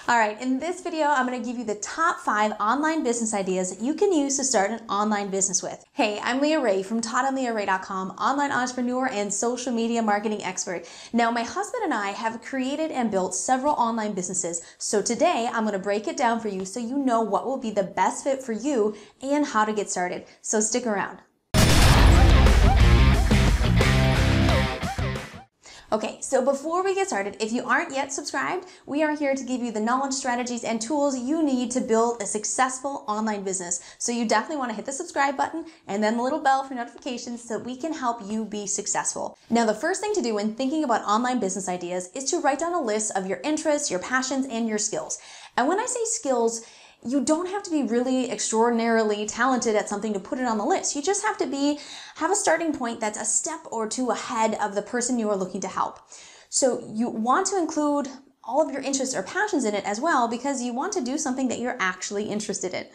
All right, in this video, I'm going to give you the top 5 online business ideas that you can use to start an online business with. Hey, I'm Leah Ray from TaughtOnLeahRay.com, online entrepreneur and social media marketing expert. Now, my husband and I have created and built several online businesses, so today I'm going to break it down for you so you know what will be the best fit for you and how to get started. So stick around. Okay, so before we get started, if you aren't yet subscribed, we are here to give you the knowledge, strategies, and tools you need to build a successful online business. So you definitely want to hit the subscribe button and then the little bell for notifications so we can help you be successful. Now, the first thing to do when thinking about online business ideas is to write down a list of your interests, your passions, and your skills. And when I say skills, you don't have to be really extraordinarily talented at something to put it on the list. You just have to have a starting point that's a step or two ahead of the person you are looking to help. So you want to include all of your interests or passions in it as well because you want to do something that you're actually interested in.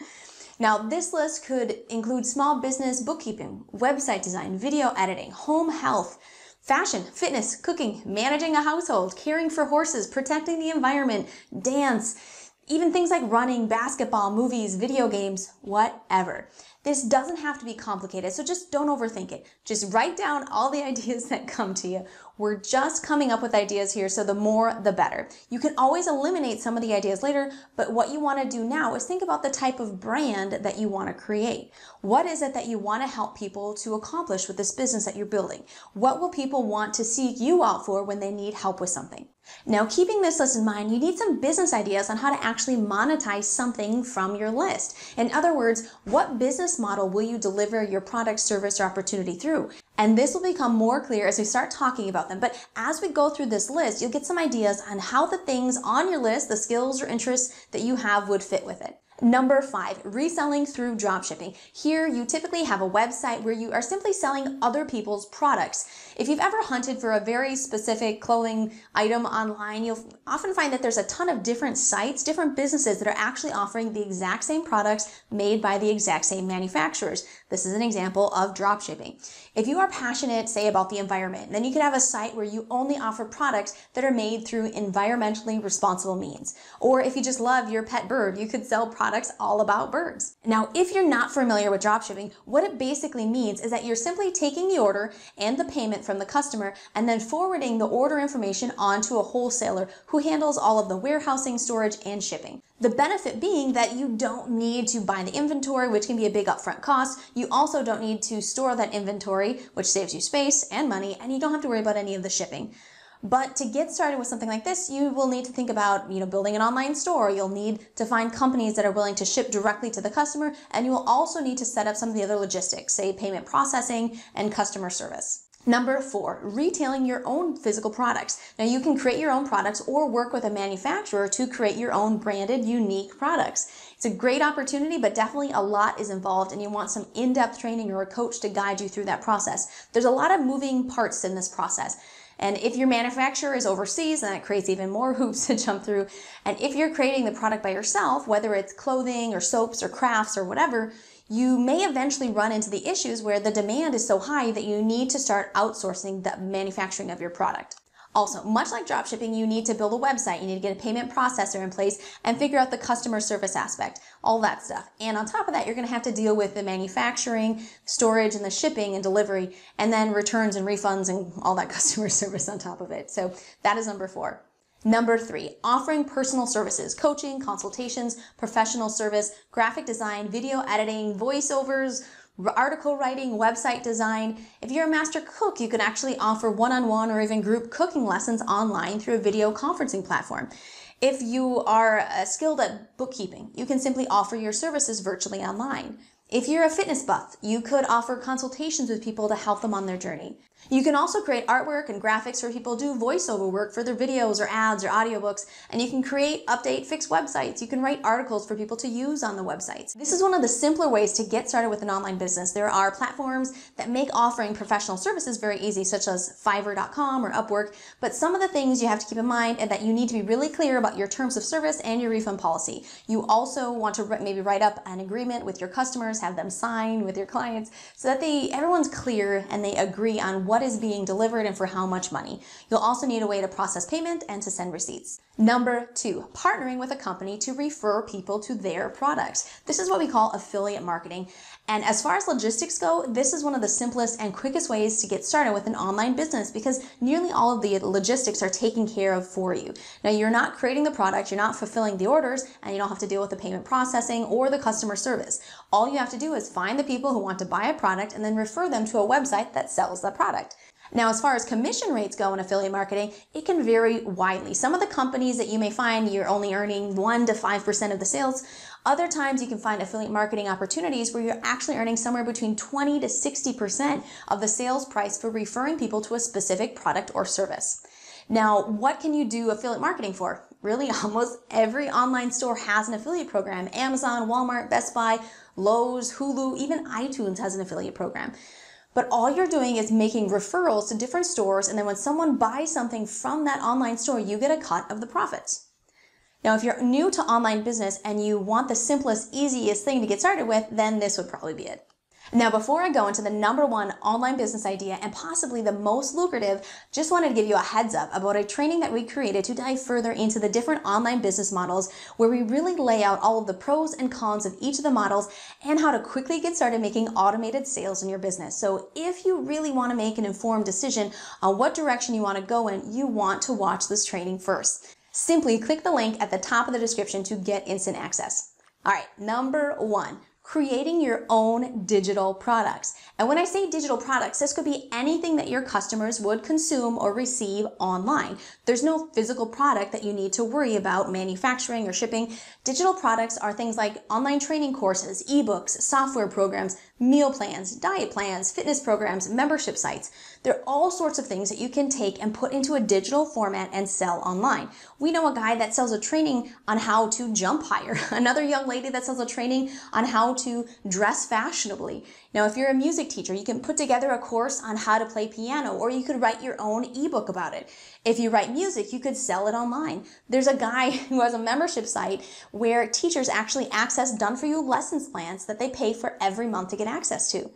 Now, this list could include small business bookkeeping, website design, video editing, home health, fashion, fitness, cooking, managing a household, caring for horses, protecting the environment, dance, even things like running, basketball, movies, video games, whatever. This doesn't have to be complicated, so just don't overthink it. Just write down all the ideas that come to you. We're just coming up with ideas here, so the more, the better. You can always eliminate some of the ideas later, but what you want to do now is think about the type of brand that you want to create. What is it that you want to help people to accomplish with this business that you're building? What will people want to seek you out for when they need help with something? Now, keeping this list in mind, you need some business ideas on how to actually monetize something from your list. In other words, what business model will you deliver your product, service, or opportunity through? And this will become more clear as we start talking about them. But as we go through this list, you'll get some ideas on how the things on your list, the skills or interests that you have, would fit with it. Number 5, reselling through dropshipping. Here, you typically have a website where you are simply selling other people's products. If you've ever hunted for a very specific clothing item online, you'll often find that there's a ton of different sites, different businesses that are actually offering the exact same products made by the exact same manufacturers. This is an example of dropshipping. If you are passionate, say, about the environment, then you could have a site where you only offer products that are made through environmentally responsible means. Or if you just love your pet bird, you could sell products all about birds. Now, if you're not familiar with dropshipping, what it basically means is that you're simply taking the order and the payment from the customer and then forwarding the order information onto a wholesaler who handles all of the warehousing, storage, and shipping. The benefit being that you don't need to buy the inventory, which can be a big upfront cost. You also don't need to store that inventory, which saves you space and money, and you don't have to worry about any of the shipping. But to get started with something like this, you will need to think about, building an online store. You'll need to find companies that are willing to ship directly to the customer, and you will also need to set up some of the other logistics, say payment processing and customer service. Number 4, retailing your own physical products. Now, you can create your own products or work with a manufacturer to create your own branded, unique products. It's a great opportunity, but definitely a lot is involved, and you want some in-depth training or a coach to guide you through that process. There's a lot of moving parts in this process. And if your manufacturer is overseas, then that creates even more hoops to jump through. And if you're creating the product by yourself, whether it's clothing or soaps or crafts or whatever, you may eventually run into the issues where the demand is so high that you need to start outsourcing the manufacturing of your product. Also, much like dropshipping, you need to build a website, you need to get a payment processor in place and figure out the customer service aspect, all that stuff. And on top of that, you're going to have to deal with the manufacturing, storage, and the shipping and delivery, and then returns and refunds and all that customer service on top of it. So that is number 4. Number 3, offering personal services, coaching, consultations, professional service, graphic design, video editing, voiceovers, article writing, website design. If you're a master cook, you can actually offer one-on-one or even group cooking lessons online through a video conferencing platform. If you are skilled at bookkeeping, you can simply offer your services virtually online. If you're a fitness buff, you could offer consultations with people to help them on their journey. You can also create artwork and graphics for people to do voiceover work for their videos or ads or audiobooks, and you can create, update, fix websites. You can write articles for people to use on the websites. This is one of the simpler ways to get started with an online business. There are platforms that make offering professional services very easy, such as Fiverr.com or Upwork, but some of the things you have to keep in mind are that you need to be really clear about your terms of service and your refund policy. You also want to maybe write up an agreement with your customers, have them sign with your clients, so that everyone's clear and they agree on what is being delivered and for how much money. You'll also need a way to process payment and to send receipts. Number 2, partnering with a company to refer people to their products. This is what we call affiliate marketing. And as far as logistics go, this is one of the simplest and quickest ways to get started with an online business because nearly all of the logistics are taken care of for you. Now, you're not creating the product, you're not fulfilling the orders, and you don't have to deal with the payment processing or the customer service. All you have to do is find the people who want to buy a product and then refer them to a website that sells that product. Now, as far as commission rates go in affiliate marketing, it can vary widely. Some of the companies that you may find you're only earning 1 to 5% of the sales. Other times you can find affiliate marketing opportunities where you're actually earning somewhere between 20 to 60% of the sales price for referring people to a specific product or service. Now, what can you do affiliate marketing for? Really, almost every online store has an affiliate program. Amazon, Walmart, Best Buy, Lowe's, Hulu, even iTunes has an affiliate program. But all you're doing is making referrals to different stores, and then when someone buys something from that online store, you get a cut of the profits. Now, if you're new to online business and you want the simplest, easiest thing to get started with, then this would probably be it. Now, before I go into the number 1 online business idea and possibly the most lucrative, just wanted to give you a heads up about a training that we created to dive further into the different online business models where we really lay out all of the pros and cons of each of the models and how to quickly get started making automated sales in your business. So if you really want to make an informed decision on what direction you want to go in, you want to watch this training first. Simply click the link at the top of the description to get instant access. All right, number 1. Creating your own digital products. And when I say digital products, this could be anything that your customers would consume or receive online. There's no physical product that you need to worry about manufacturing or shipping. Digital products are things like online training courses, ebooks, software programs, meal plans, diet plans, fitness programs, membership sites. There are all sorts of things that you can take and put into a digital format and sell online. We know a guy that sells a training on how to jump higher, another young lady that sells a training on how to dress fashionably. Now, if you're a music teacher, you can put together a course on how to play piano, or you could write your own ebook about it. If you write music, you could sell it online. There's a guy who has a membership site where teachers actually access done-for-you lessons plans that they pay for every month to get access to.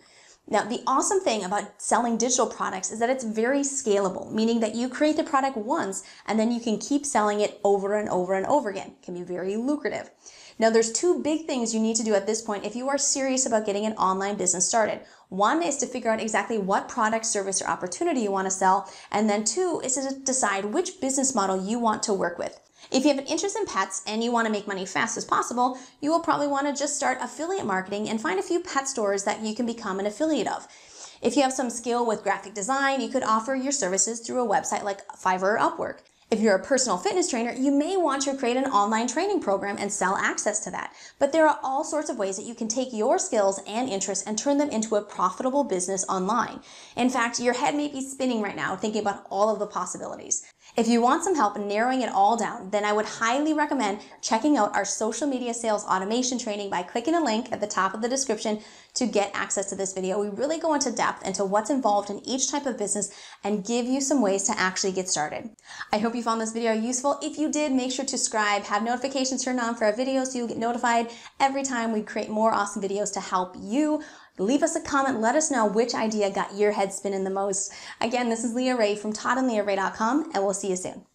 Now, the awesome thing about selling digital products is that it's very scalable, meaning that you create the product once and then you can keep selling it over and over and over again. It can be very lucrative. Now, there's 2 big things you need to do at this point if you are serious about getting an online business started. One is to figure out exactly what product, service, or opportunity you want to sell, and then 2 is to decide which business model you want to work with. If you have an interest in pets and you want to make money fast as possible, you will probably want to just start affiliate marketing and find a few pet stores that you can become an affiliate of. If you have some skill with graphic design, you could offer your services through a website like Fiverr or Upwork. If you're a personal fitness trainer, you may want to create an online training program and sell access to that. But there are all sorts of ways that you can take your skills and interests and turn them into a profitable business online. In fact, your head may be spinning right now thinking about all of the possibilities. If you want some help narrowing it all down, then I would highly recommend checking out our social media sales automation training by clicking a link at the top of the description to get access to this video. We really go into depth into what's involved in each type of business and give you some ways to actually get started. I hope you found this video useful. If you did, make sure to subscribe, have notifications turned on for our videos so you'll get notified every time we create more awesome videos to help you. Leave us a comment. Let us know which idea got your head spinning the most. Again, this is Leah Ray from toddandleahray.com, and we'll see you soon.